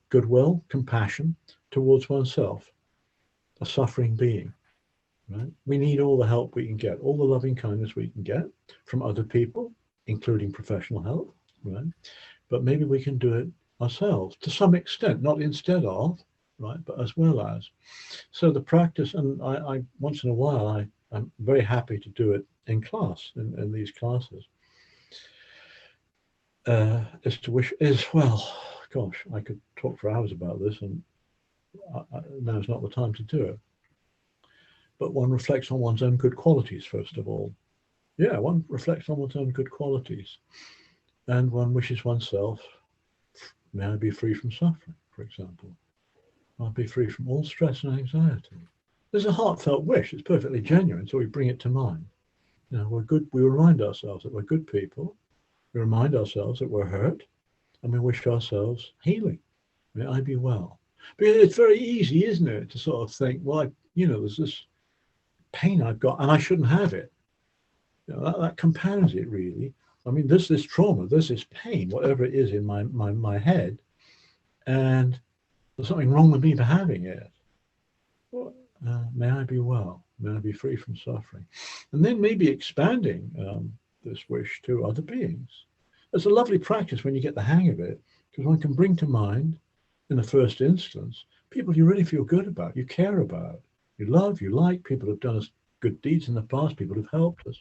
goodwill, compassion towards oneself, a suffering being. Right? We need all the help we can get, all the loving kindness we can get from other people, including professional help. Right? But maybe we can do it ourselves to some extent, not instead of, right, but as well as. So the practice, and I once in a while, I'm very happy to do it in class, in these classes. Well, gosh, I could talk for hours about this, and now's not the time to do it. But one reflects on one's own good qualities, first of all. Yeah, one reflects on one's own good qualities. And one wishes oneself, may I be free from suffering, for example. I'll be free from all stress and anxiety. There's a heartfelt wish. It's perfectly genuine, so we bring it to mind. You know, we're good. We remind ourselves that we're good people. We remind ourselves that we're hurt, and we wish ourselves healing. May I be well. But it's very easy, isn't it, to sort of think, well, there's this pain I've got, and I shouldn't have it. You know, that compounds it, really. I mean, there's this trauma, there's this pain, whatever it is in my head, and there's something wrong with me for having it. Well, may I be well. May I be free from suffering. And then maybe expanding this wish to other beings. It's a lovely practice when you get the hang of it, because one can bring to mind, in the first instance, people you really feel good about, you care about, you love, you like, people who've done us good deeds in the past, people who've helped us.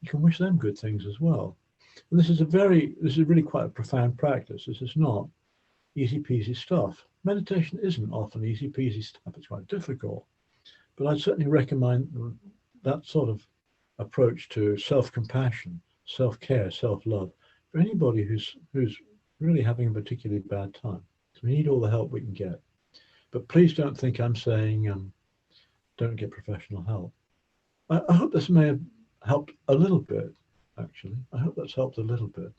You can wish them good things as well. And this is really quite a profound practice. This is not easy peasy stuff. Meditation isn't often easy peasy stuff. It's quite difficult. But I'd certainly recommend that sort of approach to self-compassion, self-care, self-love for anybody who's really having a particularly bad time. So we need all the help we can get. But please don't think I'm saying don't get professional help. I hope this may have helped a little bit, actually. I hope that's helped a little bit.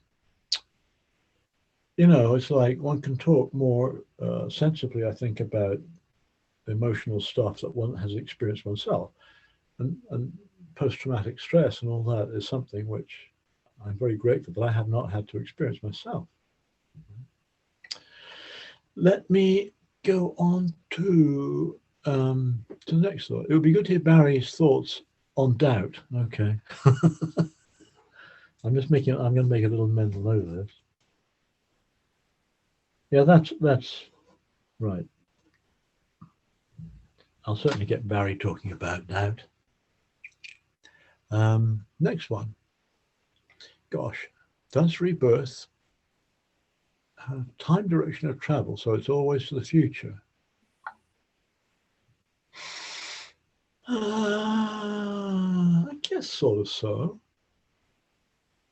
You know, it's like one can talk more sensibly, I think, about emotional stuff that one has experienced oneself. And post-traumatic stress and all that is something which I'm very grateful that I have not had to experience myself. Let me go on to the next thought. It would be good to hear Barry's thoughts on doubt. Okay. I'm going to make a little mental note of this. Yeah, that's right. I'll certainly get Barry talking about doubt. Next one. Gosh, does rebirth have time direction of travel, so it's always to the future? I guess sort of so.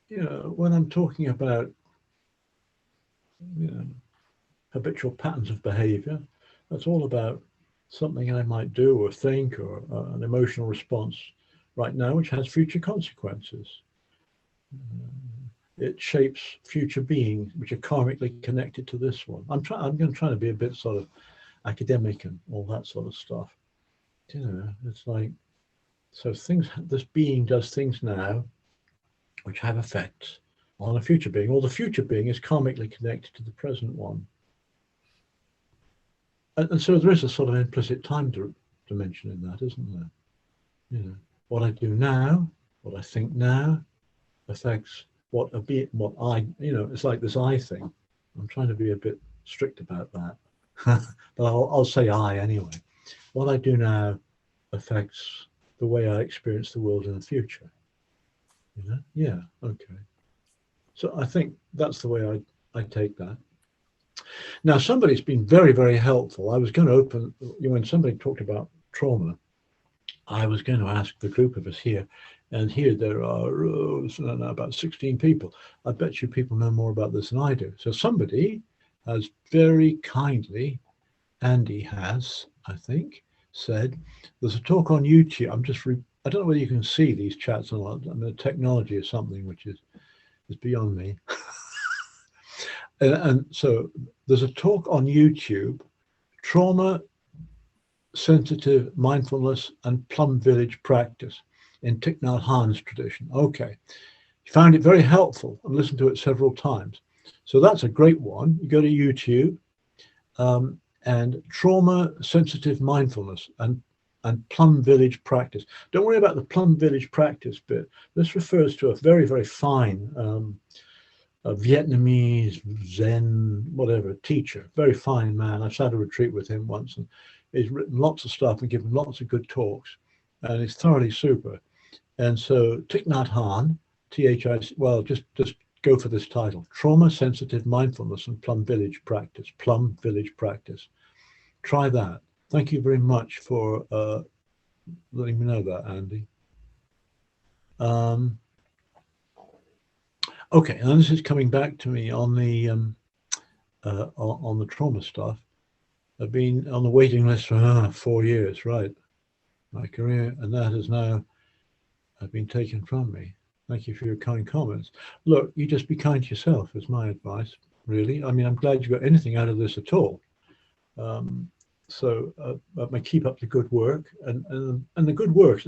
You know, when I'm talking about, you know, habitual patterns of behavior, that's all about something I might do or think or an emotional response right now, which has future consequences. It shapes future beings, which are karmically connected to this one. I'm going to try to be a bit sort of academic and all that sort of stuff. You know, it's like, so this being does things now which have effects on a future being, or the future being is karmically connected to the present one. And so there is a sort of implicit time dimension in that, isn't there? You know, what I do now, what I think now, affects what I, you know, it's like this I thing. I'm trying to be a bit strict about that, but I'll say I anyway. What I do now affects the way I experience the world in the future. You know? Yeah, okay. So I think that's the way I take that. Now, somebody's been very, very helpful. I was going to open, when somebody talked about trauma, I was going to ask the group of us here, and here there are about 16 people. I bet you people know more about this than I do. So somebody has very kindly, Andy has, I think, said, there's a talk on YouTube. I don't know whether you can see these chats or not. I mean, the technology is something which is beyond me. And so there's a talk on YouTube, Trauma Sensitive Mindfulness and Plum Village Practice in Thich Nhat Hanh's tradition. Okay, found it very helpful and listened to it several times. So that's a great one. You go to YouTube and Trauma Sensitive Mindfulness and Plum Village Practice. Don't worry about the Plum Village Practice bit. This refers to a very, very fine a Vietnamese Zen, whatever, teacher, very fine man. I've sat a retreat with him once, and he's written lots of stuff and given lots of good talks, and he's thoroughly super. And so Thich Nhat Hanh, T-H-I-C, well, just go for this title, Trauma Sensitive Mindfulness and Plum Village Practice, Plum Village Practice. Try that. Thank you very much for letting me know that, Andy. Okay, and this is coming back to me on the trauma stuff. I've been on the waiting list for 4 years, right? My career, and that has now been taken from me. Thank you for your kind comments. Look, you just be kind to yourself is my advice, really. I mean, I'm glad you got anything out of this at all. So keep up the good work and the good work.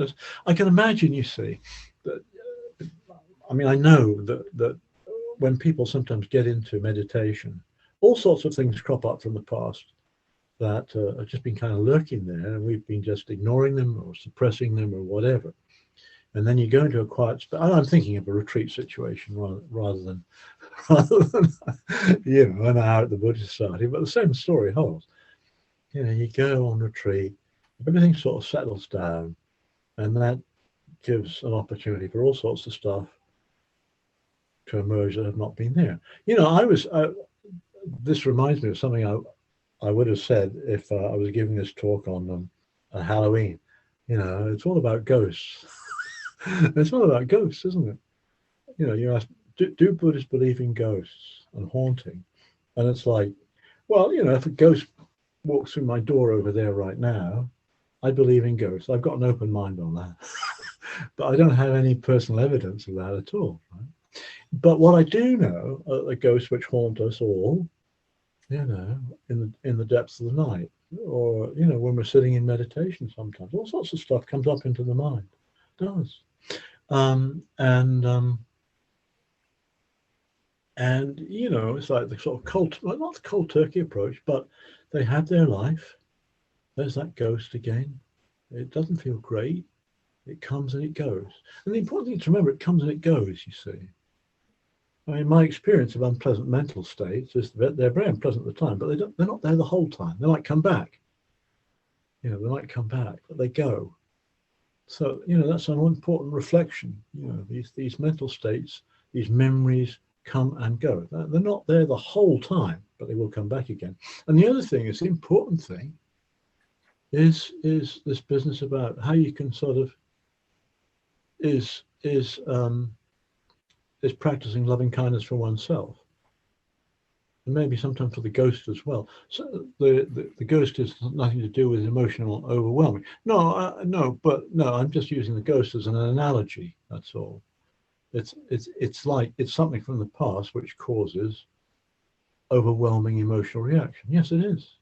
I can imagine, you see, that. I mean, I know that when people sometimes get into meditation, all sorts of things crop up from the past that have just been kind of lurking there, and we've been just ignoring them or suppressing them or whatever. And then you go into a quiet space. I'm thinking of a retreat situation rather than you know, an hour at the Buddhist Society, but the same story holds. You know, you go on retreat, everything sort of settles down, and that gives an opportunity for all sorts of stuff to emerge that have not been there. You know, this reminds me of something I would have said if I was giving this talk on Halloween. You know, it's all about ghosts. It's all about ghosts, isn't it? You know, you ask, do Buddhists believe in ghosts and haunting? And it's like, well, you know, if a ghost walks through my door over there right now, I believe in ghosts. I've got an open mind on that. But I don't have any personal evidence of that at all, right? But what I do know are the ghosts which haunt us all, you know, in the depths of the night, or, you know, when we're sitting in meditation sometimes. All sorts of stuff comes up into the mind. does. And you know, it's like the sort of cold, well, not the cold turkey approach, but they had their life. There's that ghost again. It doesn't feel great. It comes and it goes. And the important thing to remember, it comes and it goes, you see. I mean, my experience of unpleasant mental states is that they're very unpleasant at the time, but they're not there the whole time. They might come back. You know, they might come back, but they go. So, you know, that's an important reflection. You know, these mental states, these memories come and go. They're not there the whole time, but they will come back again. And the other thing is, the important thing is this business about how you can sort of is practicing loving kindness for oneself, and maybe sometimes for the ghost as well. So the ghost is nothing to do with emotional overwhelming. No, I'm just using the ghost as an analogy. That's all. It's like it's something from the past which causes overwhelming emotional reaction. Yes, it is.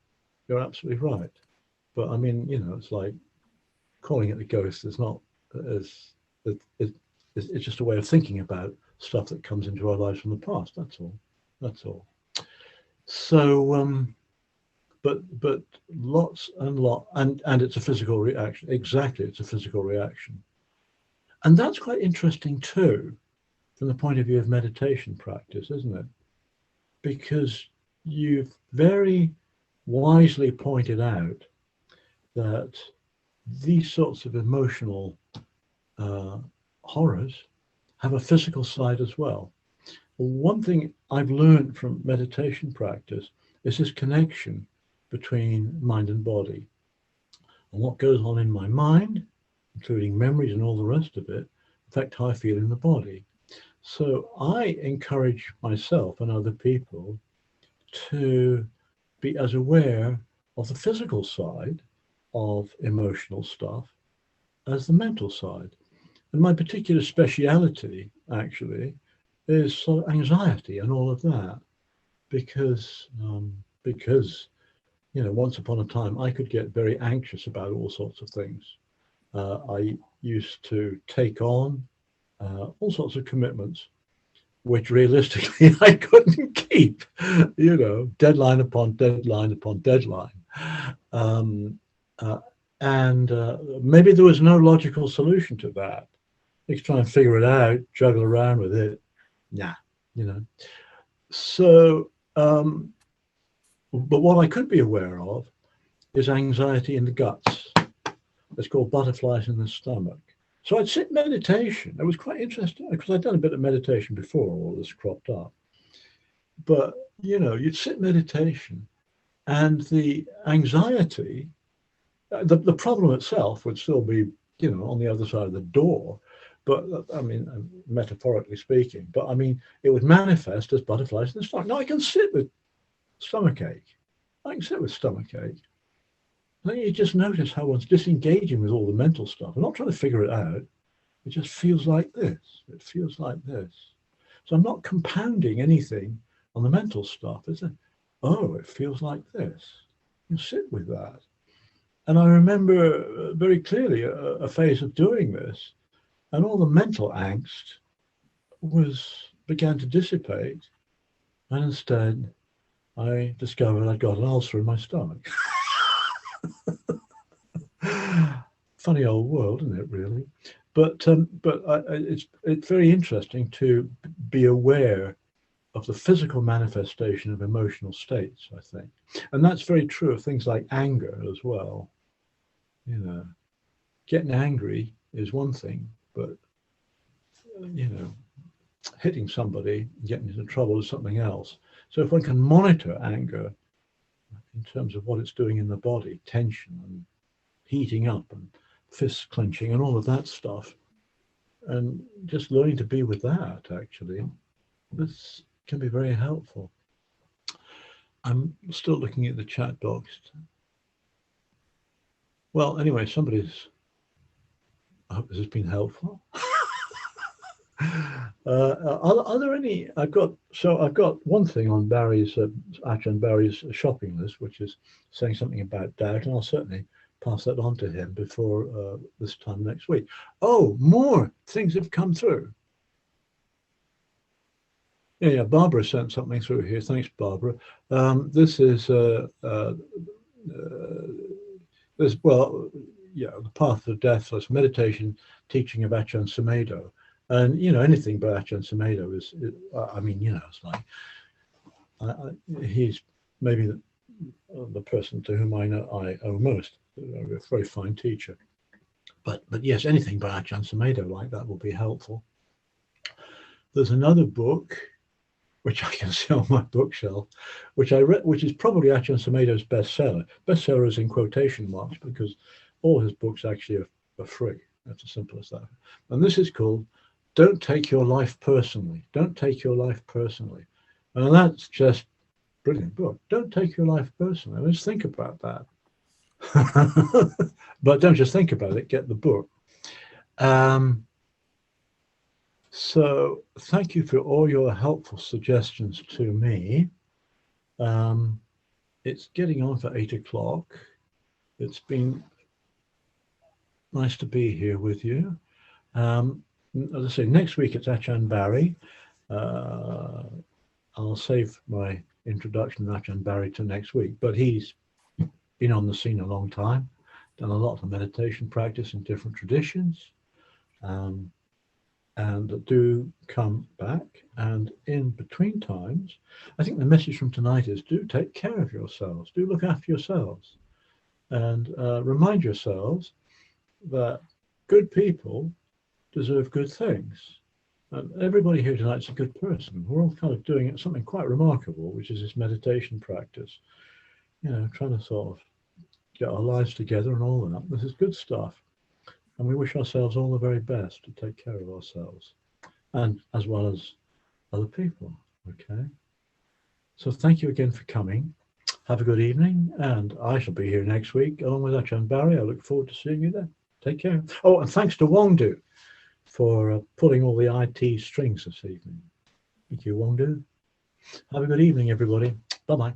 You're absolutely right. But I mean, you know, it's like calling it the ghost is not as it's just a way of thinking about stuff that comes into our lives from the past. That's all. That's all. So, but lots and it's a physical reaction. Exactly, it's a physical reaction, and that's quite interesting too, from the point of view of meditation practice, isn't it? Because you've very wisely pointed out that these sorts of emotional horrors have a physical side as well. One thing I've learned from meditation practice is this connection between mind and body. And what goes on in my mind, including memories and all the rest of it, affect how I feel in the body. So I encourage myself and other people to be as aware of the physical side of emotional stuff as the mental side. And my particular speciality, actually, is sort of anxiety and all of that, because you know, once upon a time I could get very anxious about all sorts of things. I used to take on all sorts of commitments, which realistically I couldn't keep. You know, deadline upon deadline upon deadline, and maybe there was no logical solution to that. You try and figure it out, juggle around with it. Nah, you know. So, but what I could be aware of is anxiety in the guts. It's called butterflies in the stomach. So I'd sit meditation. It was quite interesting because I'd done a bit of meditation before all this cropped up. But, you know, you'd sit meditation and the anxiety, the problem itself would still be, you know, on the other side of the door. But I mean, metaphorically speaking, but I mean, it would manifest as butterflies in the stomach. Now I can sit with stomachache. I can sit with stomachache. Then you just notice how one's disengaging with all the mental stuff. I'm not trying to figure it out. It just feels like this. It feels like this. So I'm not compounding anything on the mental stuff. It's it feels like this. You sit with that. And I remember very clearly a phase of doing this, and all the mental angst began to dissipate, and instead I discovered I'd got an ulcer in my stomach. Funny old world, isn't it, really? But it's very interesting to be aware of the physical manifestation of emotional states, I think. And that's very true of things like anger as well. You know, getting angry is one thing, but, you know, hitting somebody, getting into trouble is something else. So if one can monitor anger in terms of what it's doing in the body, tension and heating up and fist clenching and all of that stuff, and just learning to be with that, actually, this can be very helpful. I'm still looking at the chat box. Well, anyway, I hope this has been helpful. Are there any? I've got one thing on Barry's Ajahn Barry's shopping list, which is saying something about doubt, and I'll certainly pass that on to him before this time next week. Oh, more things have come through. Yeah, Barbara sent something through here. Thanks, Barbara. This is the path of deathless meditation teaching of Ajahn Subhaddo. And anything by Ajahn Subhaddo is it's like he's maybe the person to whom I owe most. A very fine teacher. But yes, anything by Ajahn Subhaddo like that will be helpful. There's another book which I can see on my bookshelf, which I read, which is probably Ajahn Subhaddo's bestseller. Bestseller is in quotation marks because all his books actually are free. That's as simple as that. And this is called "Don't Take Your Life Personally." Don't take your life personally. And that's just brilliant book. Don't take your life personally. Let's think about that. But don't just think about it. Get the book. So thank you for all your helpful suggestions to me. It's getting on for 8 o'clock. It's been nice to be here with you. As I say, next week it's Ajahn Barry. I'll save my introduction to Ajahn Barry to next week, but he's been on the scene a long time, done a lot of meditation practice in different traditions. And do come back, and in between times, I think the message from tonight is do take care of yourselves, do look after yourselves, and remind yourselves that good people deserve good things. And everybody here tonight is a good person. We're all kind of doing something quite remarkable, which is this meditation practice, trying to sort of get our lives together and all that. This is good stuff. And we wish ourselves all the very best to take care of ourselves, and as well as other people. Okay. So thank you again for coming. Have a good evening, and I shall be here next week along with Ajahn Barry. I look forward to seeing you there. Take care. Oh, and thanks to Wongdu for pulling all the IT strings this evening. Thank you, Wongdu. Have a good evening, everybody. Bye-bye.